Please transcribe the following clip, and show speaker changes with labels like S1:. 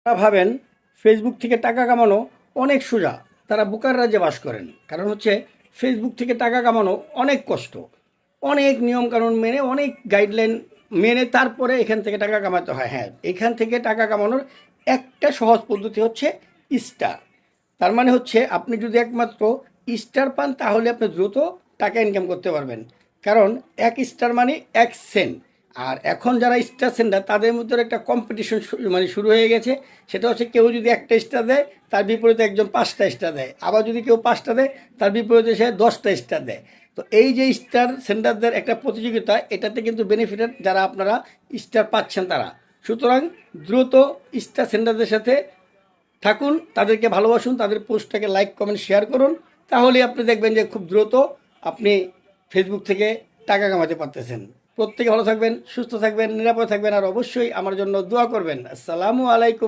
S1: তারা ভাবেন ফেসবুক থেকে টাকা কামানো অনেক সোজা, তারা বোকার রাজ্যে বাস করেন। কারণ হচ্ছে ফেসবুক থেকে টাকা কামানো অনেক কষ্ট, অনেক নিয়মকানুন মেনে, অনেক গাইডলাইন মেনে তারপরে এখান থেকে টাকা কামাতে হয়। হ্যাঁ, এখান থেকে টাকা কামানোর একটা সহজ পদ্ধতি হচ্ছে স্টার। তার মানে হচ্ছে আপনি যদি একমাত্র স্টার পান তাহলে আপনি দ্রুত টাকা ইনকাম করতে পারবেন। কারণ এক স্টার মানে এক সেন্ট। আর এখন যারা স্টার সেন্টার তাদের মধ্যে একটা কম্পিটিশন মানে শুরু হয়ে গেছে। সেটা হচ্ছে কেউ যদি একটা স্টার দেয় তার বিপরীতে একজন 5টা স্টার দেয়, আবার যদি কেউ 5টা দেয় তার বিপরীতে সে 10টা স্টার দেয়। তো এই যে স্টার সেন্টারদের একটা প্রতিযোগিতা, এটাতে কিন্তু বেনিফিটেড যারা আপনারা স্টার পাচ্ছেন তারা। সুতরাং দ্রুত স্টার সেন্টারদের সাথে থাকুন, তাদেরকে ভালোবাসুন, তাদের পোস্টটাকে লাইক কমেন্ট শেয়ার করুন। তাহলেই আপনি দেখবেন যে খুব দ্রুত আপনি ফেসবুক থেকে টাকা কামাতে পারতেছেন। প্রত্যেকে ভালো থাকবেন, সুস্থ থাকবেন, নিরাপদ থাকবেন, আর অবশ্যই আমার জন্য দোয়া করবেন। আসসালামু আলাইকুম।